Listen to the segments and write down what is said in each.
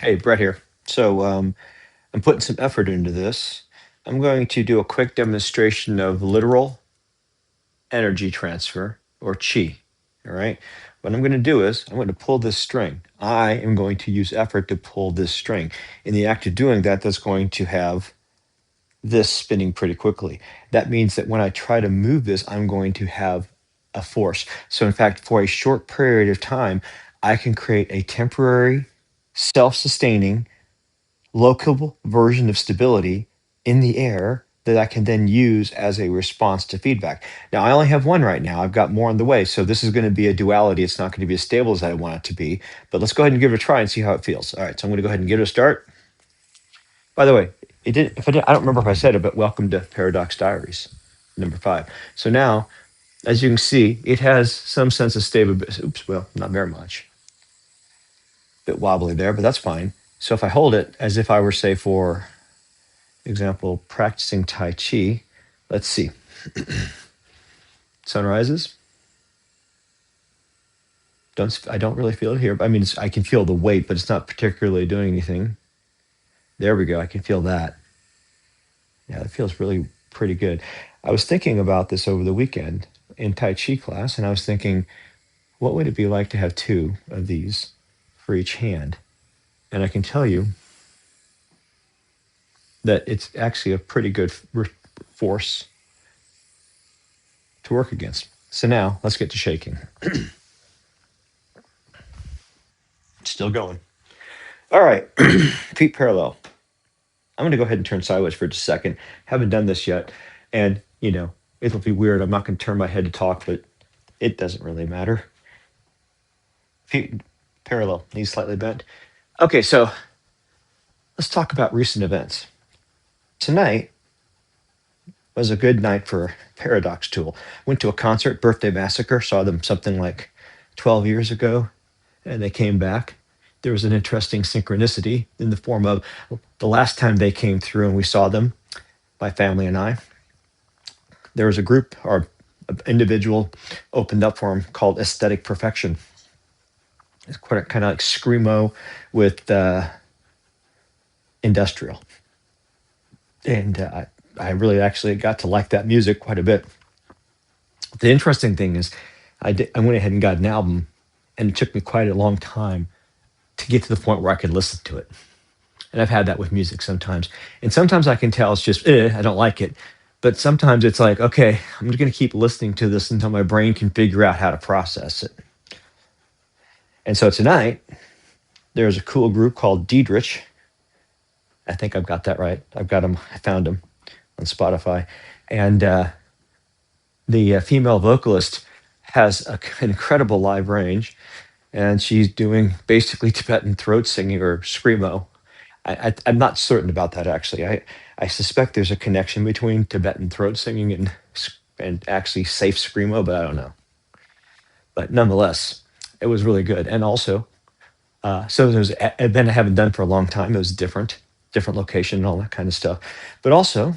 Hey, Brett here. I'm putting some effort into this. I'm going to do a quick demonstration of literal energy transfer or chi. All right. What I'm going to do is I'm going to pull this string. I am going to use effort to pull this string. In the act of doing that, that's going to have this spinning pretty quickly. That means that when I try to move this, I'm going to have a force. So, in fact, for a short period of time, I can create a temporary, self sustaining local version of stability in the air that I can then use as a response to feedback. Now, I only have one right now. I've got more on the way. So this is going to be a duality. It's not going to be as stable as I want it to be. But let's go ahead and give it a try and see how it feels. All right. So I'm going to go ahead and give it a start. By the way, it did. If I did, I don't remember if I said it, but welcome to Paradox Diaries, number 5. So now, as you can see, it has some sense of stability. Oops. Well, not very much. Bit wobbly there, but that's fine. So if I hold it as if I were, say, for example, practicing Tai Chi. Let's see. Sun rises. I don't really feel it here. I mean, I can feel the weight, but it's not particularly doing anything. There we go. I can feel that. Yeah, it feels really pretty good. I was thinking about this over the weekend in Tai Chi class, and I was thinking, what would it be like to have two of these for each hand? And I can tell you that it's actually a pretty good force to work against. So now let's get to shaking. Still going. All right, feet parallel. I'm going to go ahead and turn sideways for just a second. Haven't done this yet. And, it'll be weird. I'm not going to turn my head to talk, but it doesn't really matter. Feet parallel, knees slightly bent. Okay, so let's talk about recent events. Tonight was a good night for Paradox Tool. Went to a concert, Birthday Massacre, saw them something like 12 years ago, and they came back. There was an interesting synchronicity in the form of the last time they came through and we saw them, my family and I, there was a group or individual opened up for him called Aesthetic Perfection. It's quite kind of like screamo with industrial, and I really actually got to like that music quite a bit. The interesting thing is, I went ahead and got an album, and it took me quite a long time to get to the point where I could listen to it. And I've had that with music sometimes, and sometimes I can tell it's just I don't like it. But sometimes it's like, okay, I'm just going to keep listening to this until my brain can figure out how to process it. And so tonight, there's a cool group called Dietrich. I think I've got that right. I've got them. I found them on Spotify. And the female vocalist has an incredible live range. And she's doing basically Tibetan throat singing or screamo. I'm not certain about that, actually. I suspect there's a connection between Tibetan throat singing and actually safe screamo, but I don't know. But nonetheless, it was really good. And also, so there was an event I haven't done for a long time. It was different location and all that kind of stuff. But also,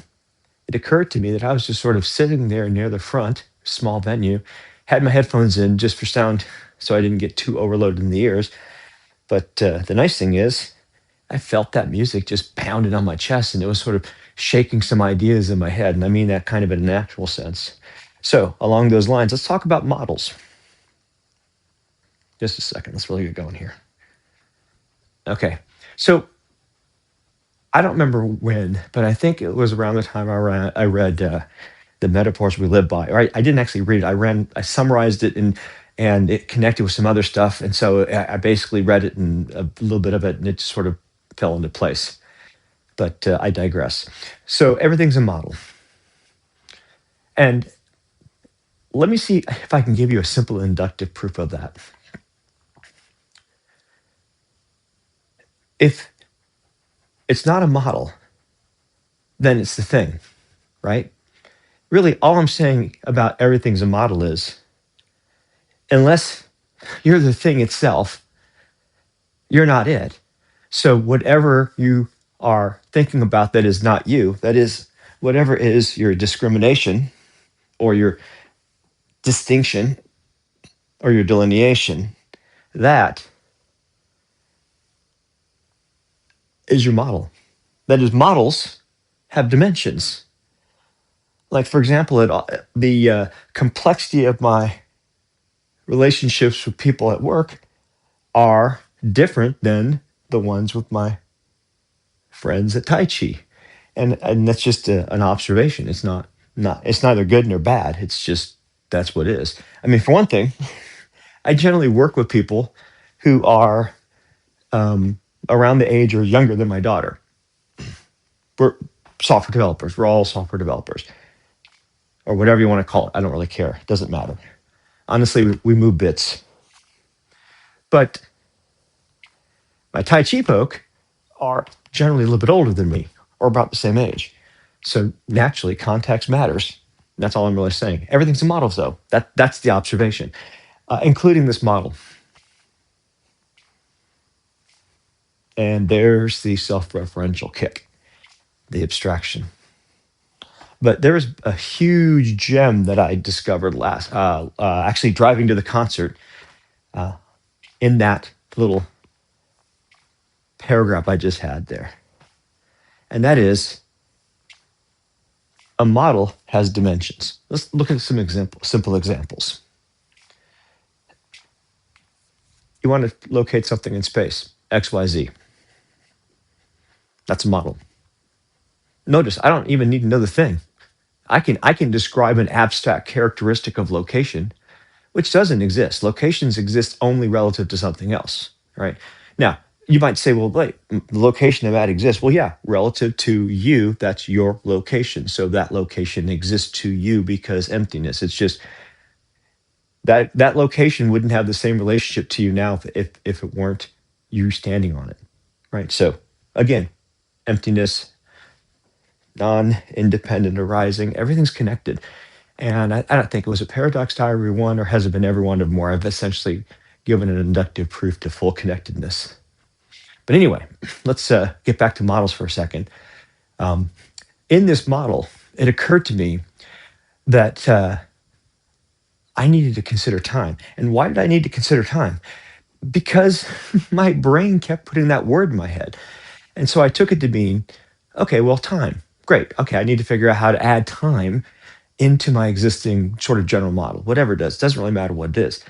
it occurred to me that I was just sort of sitting there near the front, small venue, had my headphones in just for sound, so I didn't get too overloaded in the ears. But the nice thing is, I felt that music just pounding on my chest, and it was sort of shaking some ideas in my head, and I mean that kind of in a natural sense. So, along those lines, let's talk about models. Just a second. Let's really get going here. Okay. So I don't remember when, but I think it was around the time I read the metaphors we live by. Or I didn't actually read it. I summarized it and it connected with some other stuff, and so I basically read it and a little bit of it, and it just sort of fell into place. But I digress. So everything's a model, and let me see if I can give you a simple inductive proof of that. If it's not a model, then it's the thing, right? Really, all I'm saying about everything's a model is unless you're the thing itself, you're not it. So, whatever you are thinking about that is not you, that is, whatever is your discrimination or your distinction or your delineation, that is your model. That is, models have dimensions. Like, for example, the complexity of my relationships with people at work are different than the ones with my friends at Tai Chi. And that's just an observation. It's neither good nor bad. It's just that's what it is. I mean, for one thing, I generally work with people who are around the age or younger than my daughter. We're software developers. We're all software developers, or whatever you want to call it. I don't really care. It doesn't matter. Honestly, we move bits. But my Tai Chi folk are generally a little bit older than me, or about the same age. So naturally, context matters. That's all I'm really saying. Everything's in models, though. That's the observation, including this model. And there's the self-referential kick, the abstraction. But there was a huge gem that I discovered actually driving to the concert, in that little paragraph I just had there. And that is, a model has dimensions. Let's look at some simple examples. You want to locate something in space, XYZ. That's a model. Notice, I don't even need to know the thing. I can describe an abstract characteristic of location, which doesn't exist. Locations exist only relative to something else, right? Now, you might say, well, wait, the location of that exists. Well, yeah, relative to you, that's your location. So that location exists to you because emptiness. It's just that location wouldn't have the same relationship to you now if it weren't you standing on it, right? So again, emptiness, non-independent arising, everything's connected. And I don't think it was a paradox to every one, or has it been every one of more. I've essentially given an inductive proof to full connectedness. But anyway, let's get back to models for a second. In this model, it occurred to me that I needed to consider time. And why did I need to consider time? Because my brain kept putting that word in my head. And so I took it to mean, okay, well, time. Great. Okay, I need to figure out how to add time into my existing sort of general model, whatever it does. Doesn't really matter what it is.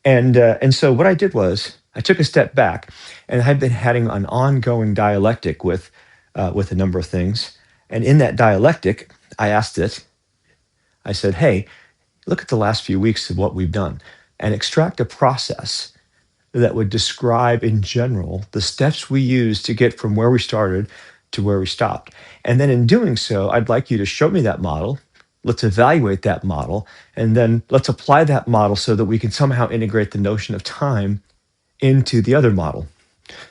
And so what I did was I took a step back, and I've been having an ongoing dialectic with a number of things. And in that dialectic, I asked it. I said, "Hey, look at the last few weeks of what we've done, and extract a process that would describe in general the steps we use to get from where we started to where we stopped. And then in doing so, I'd like you to show me that model. Let's evaluate that model, and then let's apply that model so that we can somehow integrate the notion of time into the other model."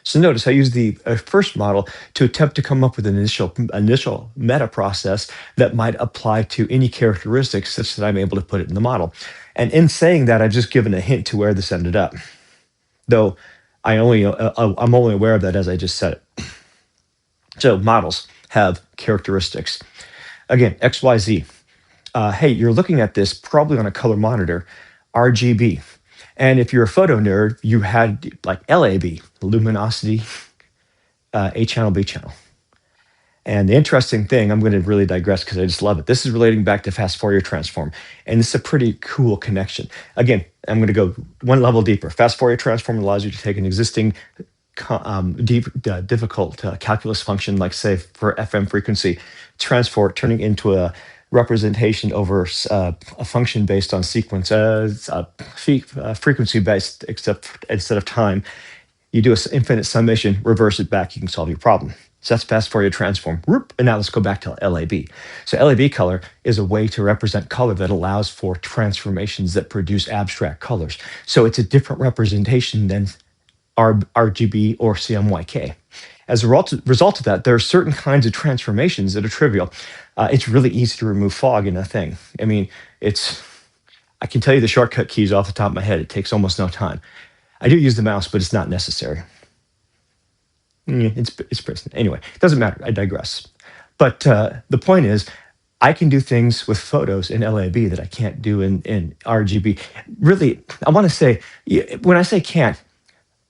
So notice I used the first model to attempt to come up with an initial meta process that might apply to any characteristics such that I'm able to put it in the model. And in saying that, I've just given a hint to where this ended up, though I'm only aware of that as I just said it. So models have characteristics. Again, XYZ. Hey, you're looking at this probably on a color monitor, RGB. And if you're a photo nerd, you had like LAB, luminosity, A channel, B channel. And the interesting thing, I'm going to really digress because I just love it. This is relating back to fast Fourier transform. And it's a pretty cool connection. Again, I'm going to go one level deeper. Fast Fourier transform allows you to take an existing difficult calculus function, like say for FM frequency, turning into a representation over a function based on sequence, frequency based, except instead of time. You do an infinite summation, reverse it back, you can solve your problem. So that's fast Fourier transform. And now let's go back to LAB. So LAB color is a way to represent color that allows for transformations that produce abstract colors. So it's a different representation than RGB or CMYK. As a result of that, there are certain kinds of transformations that are trivial. It's really easy to remove fog in a thing. I mean, I can tell you the shortcut keys off the top of my head. It takes almost no time. I do use the mouse, but it's not necessary. It's present. Anyway, it doesn't matter. I digress. But the point is, I can do things with photos in LAB that I can't do in RGB. Really, I want to say, when I say can't,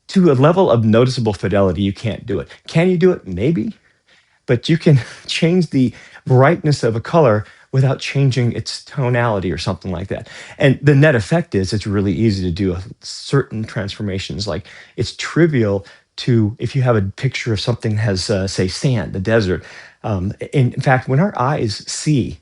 to a level of noticeable fidelity, you can't do it. Can you do it? Maybe, but you can change the brightness of a color without changing its tonality or something like that. And the net effect is it's really easy to do certain transformations. Like it's trivial to, if you have a picture of something that has, say, sand, the desert. In fact, when our eyes see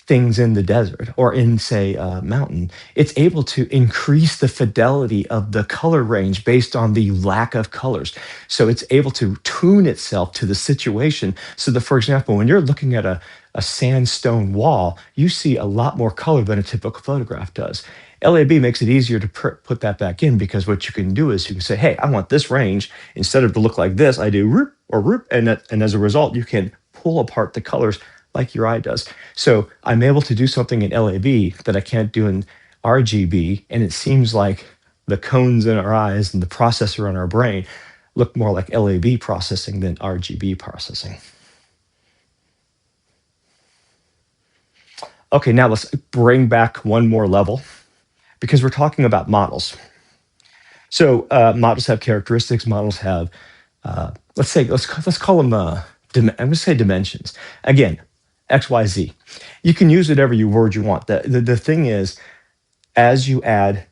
things in the desert or in, say, a mountain, it's able to increase the fidelity of the color range based on the lack of colors. So it's able to tune itself to the situation. So that, for example, when you're looking at a sandstone wall, you see a lot more color than a typical photograph does. LAB makes it easier to put that back in because what you can do is you can say, hey, I want this range. Instead of to look like this, I do roop or roop. And as a result, you can pull apart the colors like your eye does. So I'm able to do something in LAB that I can't do in RGB. And it seems like the cones in our eyes and the processor in our brain look more like LAB processing than RGB processing. Okay, now let's bring back one more level because we're talking about models. So models have characteristics. Models have, let's call them, I'm going to say dimensions. Again, X, Y, Z. You can use whatever word you want. The thing is, as you add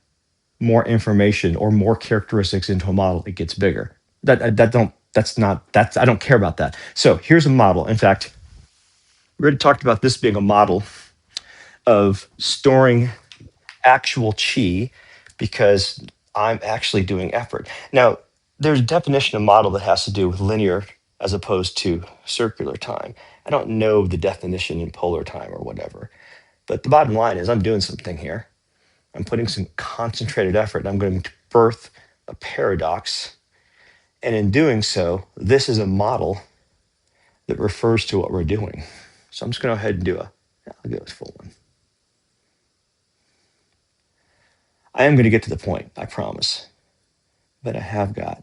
more information or more characteristics into a model, it gets bigger. I don't care about that. So here's a model. In fact, we already talked about this being a model of storing actual chi because I'm actually doing effort. Now, there's a definition of model that has to do with linear as opposed to circular time. I don't know the definition in polar time or whatever, but the bottom line is I'm doing something here. I'm putting some concentrated effort. I'm going to birth a paradox. And in doing so, this is a model that refers to what we're doing. So I'm just going to go ahead and I'll do a full one. I am going to get to the point, I promise. But I have got.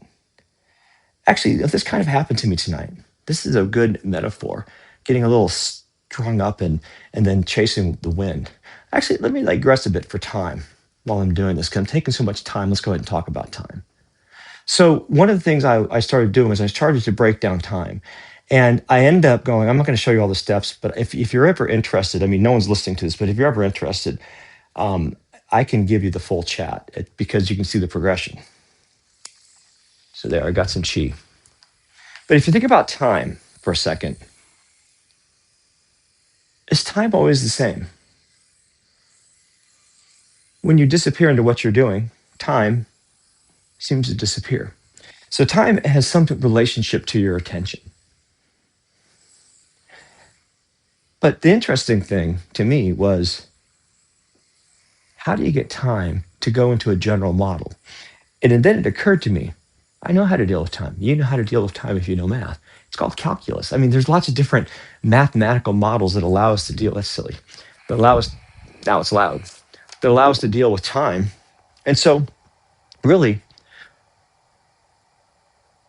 Actually, this kind of happened to me tonight. This is a good metaphor. Getting a little strung up and then chasing the wind. Actually, let me digress a bit for time while I'm doing this because I'm taking so much time. Let's go ahead and talk about time. So one of the things I started doing is I started to break down time. And I ended up going, I'm not going to show you all the steps, but if you're ever interested, I mean, no one's listening to this, but if you're ever interested, I can give you the full chat because you can see the progression. So there, I got some chi. But if you think about time for a second, is time always the same? When you disappear into what you're doing, time seems to disappear. So time has some relationship to your attention. But the interesting thing to me was, how do you get time to go into a general model? And then it occurred to me, I know how to deal with time. You know how to deal with time if you know math. It's called calculus. I mean, there's lots of different mathematical models that allow us to deal, that's silly, that allow us, now it's loud, that allow us to deal with time. And so really,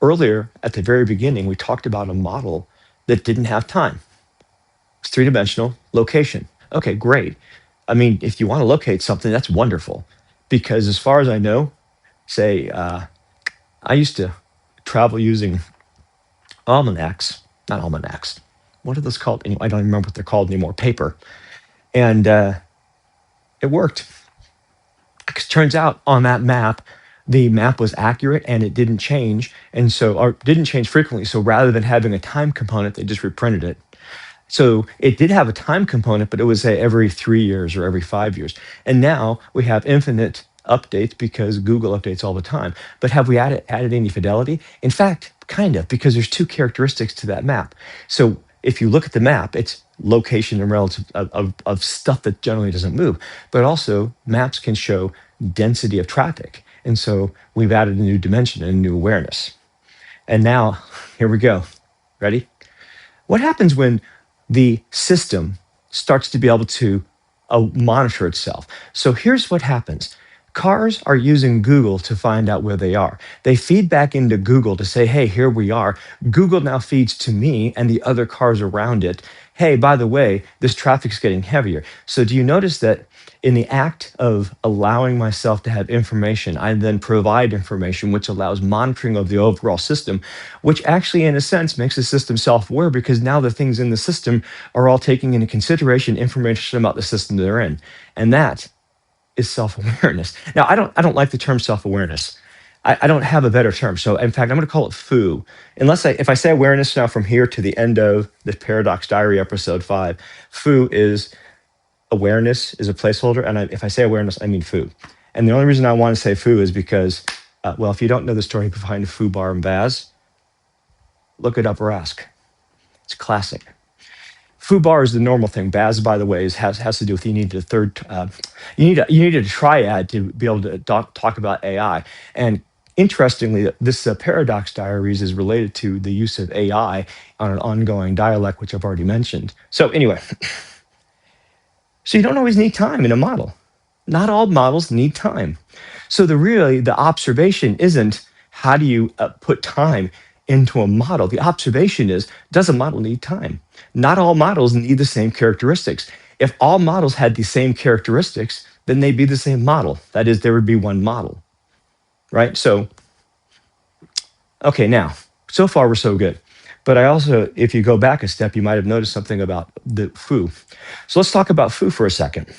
earlier at the very beginning, we talked about a model that didn't have time. It's three-dimensional location. Okay, great. I mean, if you want to locate something, that's wonderful. Because as far as I know, say, I used to travel using almanacs, not almanacs. What are those called? Anyway, I don't even remember what they're called anymore. Paper. And it worked. Because turns out on that map, the map was accurate and it didn't change. And so, or didn't change frequently. So rather than having a time component, they just reprinted it. So it did have a time component, but it was every 3 years or every 5 years. And now we have infinite updates because Google updates all the time. But have we added any fidelity? In fact, kind of, because there's two characteristics to that map. So if you look at the map, it's location and relative of stuff that generally doesn't move. But also maps can show density of traffic. And so we've added a new dimension and a new awareness. And now, here we go. Ready? What happens when the system starts to be able to monitor itself? So here's what happens. Cars are using Google to find out where they are. They feed back into Google to say, hey, here we are. Google now feeds to me and the other cars around it. Hey, by the way, this traffic's getting heavier. So do you notice that in the act of allowing myself to have information, I then provide information, which allows monitoring of the overall system, which actually, in a sense, makes the system self-aware because now the things in the system are all taking into consideration information about the system they're in. And that is self-awareness. Now, I don't like the term self-awareness. I don't have a better term. So in fact, I'm going to call it foo. If I say awareness now from here to the end of the Paradox Diary episode 5, foo is awareness is a placeholder. And if I say awareness, I mean foo. And the only reason I want to say foo is because, well, if you don't know the story behind foo-bar-baz, look it up or ask. It's classic. Foo-bar is the normal thing. Baz, by the way, has to do with you need a third, you need a triad to be able to talk about AI. And interestingly, this Paradox Diaries is related to the use of AI on an ongoing dialect, which I've already mentioned. So anyway, so you don't always need time in a model. Not all models need time. So the observation isn't how do you put time into a model. The observation is, does a model need time? Not all models need the same characteristics. If all models had the same characteristics, then they'd be the same model. That is, there would be one model, right? So, okay, now, so far we're so good. But I also, if you go back a step, you might have noticed something about the foo. So let's talk about foo for a second.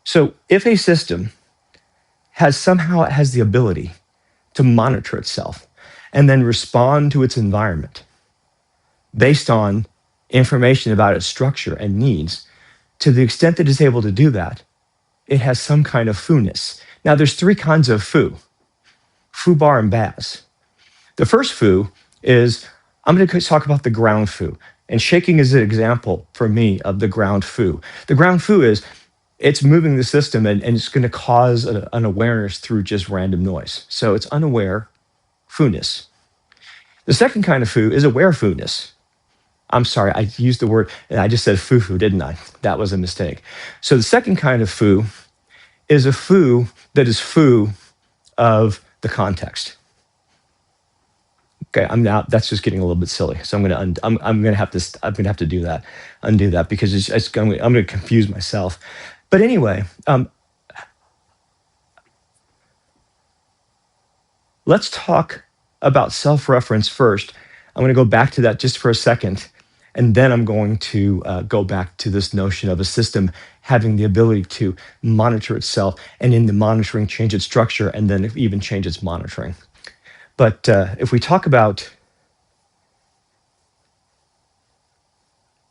So if a system somehow it has the ability to monitor itself and then respond to its environment based on information about its structure and needs, to the extent that it's able to do that, it has some kind of foo-ness. Now, there's 3 kinds of foo, foo-bar and baz. The first foo is, I'm going to talk about the ground foo. And shaking is an example for me of the ground foo. The ground foo is, it's moving the system and it's going to cause an awareness through just random noise. So it's unaware foo-ness. The second kind of foo is aware foo-ness. I'm sorry, I used the word, I just said foo-foo, didn't I? That was a mistake. So the second kind of foo is a foo that is foo of the context. Okay, that's just getting a little bit silly. So I'm gonna have to undo that because I'm gonna confuse myself. But anyway, let's talk about self-reference first. I'm going to go back to that just for a second, and then I'm going to go back to this notion of a system having the ability to monitor itself, and in the monitoring, change its structure, and then even change its monitoring. But if we talk about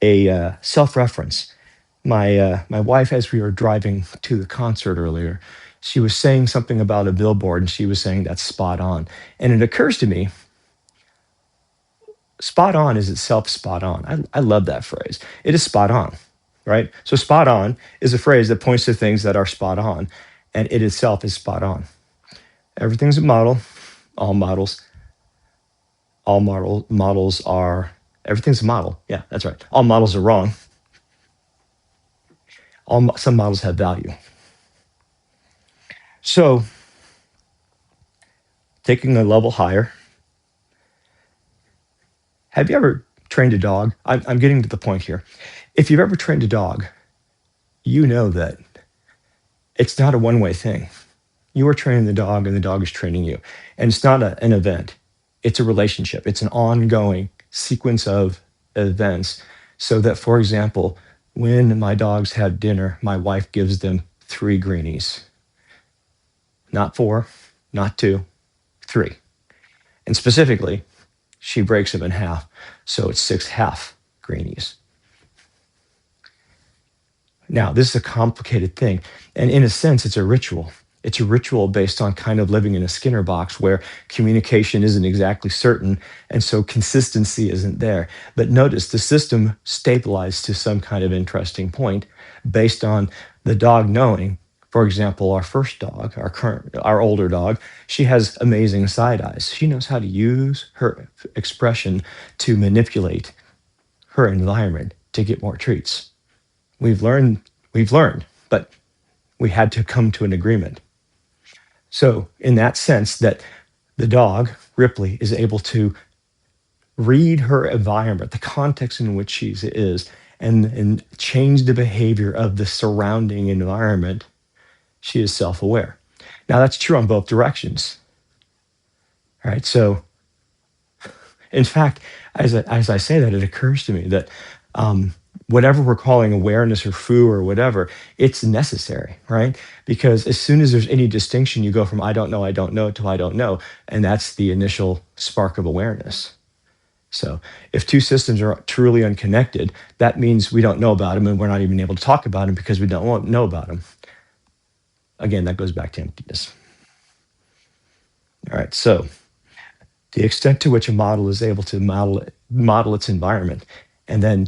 a self-reference, my wife, as we were driving to the concert earlier, she was saying something about a billboard, and she was saying that's spot on. And it occurs to me, spot on is itself spot on. I love that phrase. It is spot on, right? So spot on is a phrase that points to things that are spot on, and it itself is spot on. Everything's a model. All models are, everything's a model. Yeah, that's right. All models are wrong. Some models have value. So taking a level higher, have you ever trained a dog? I'm getting to the point here. If you've ever trained a dog, you know that it's not a one-way thing. You are training the dog and the dog is training you. And it's not an event. It's a relationship. It's an ongoing sequence of events. So that, for example, when my dogs have dinner, my wife gives them 3 greenies. Not 4, not 2, 3. And specifically, she breaks them in half. So it's 6 half greenies. Now, this is a complicated thing. And in a sense, it's a ritual. It's a ritual based on kind of living in a Skinner box where communication isn't exactly certain, and so consistency isn't there. But notice the system stabilized to some kind of interesting point based on the dog knowing, for example, our first dog, our older dog, she has amazing side eyes. She knows how to use her expression to manipulate her environment to get more treats. We've learned, but we had to come to an agreement. So, in that sense, that the dog, Ripley, is able to read her environment, the context in which she is, and change the behavior of the surrounding environment. She is self-aware. Now that's true on both directions. All right. So in fact, as I say that, it occurs to me that whatever we're calling awareness or foo or whatever, it's necessary, right? Because as soon as there's any distinction, you go from I don't know to I don't know. And that's the initial spark of awareness. So if two systems are truly unconnected, that means we don't know about them and we're not even able to talk about them because we don't know about them. Again, that goes back to emptiness. All right. So the extent to which a model is able to model its environment and then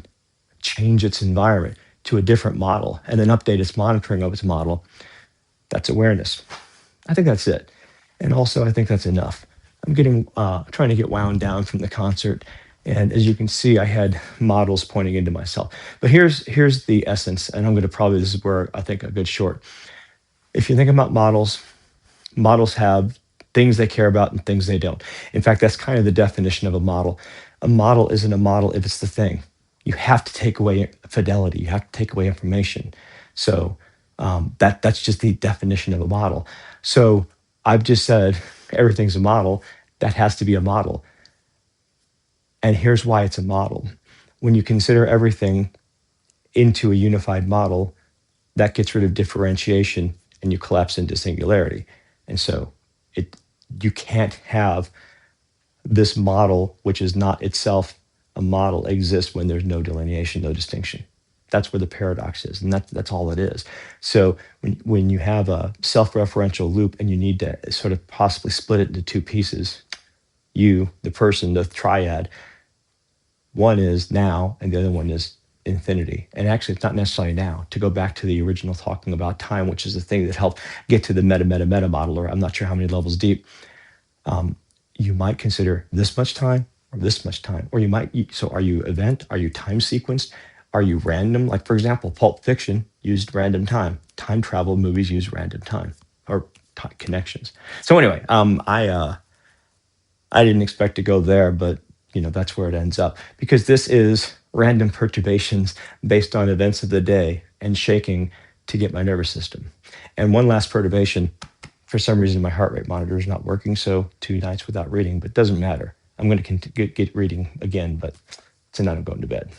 change its environment to a different model and then update its monitoring of its model, that's awareness. I think that's it. And also, I think that's enough. I'm trying to get wound down from the concert. And as you can see, I had models pointing into myself. But here's the essence. And I'm going to this is where I think a good short. If you think about models, models have things they care about and things they don't. In fact, that's kind of the definition of a model. A model isn't a model if it's the thing. You have to take away fidelity. You have to take away information. So that's just the definition of a model. So I've just said everything's a model. That has to be a model. And here's why it's a model. When you consider everything into a unified model, that gets rid of differentiation and you collapse into singularity. And so you can't have this model, which is not itself a model, exist when there's no delineation, no distinction. That's where the paradox is, and that's all it is. So when you have a self-referential loop and you need to sort of possibly split it into two pieces, you, the person, the triad, one is now and the other one is infinity. And actually, it's not necessarily now. To go back to the original talking about time, which is the thing that helped get to the meta model, or I'm not sure how many levels deep, you might consider this much time or this much time. Or you might, so are you event? Are you time sequenced? Are you random? Like, for example, Pulp Fiction used random time. Time travel movies use random time or connections. So anyway, I didn't expect to go there, but that's where it ends up, because this is random perturbations based on events of the day and shaking to get my nervous system. And one last perturbation, for some reason my heart rate monitor is not working, so 2 nights without reading, but it doesn't matter. I'm going to get reading again, but tonight I'm going to bed.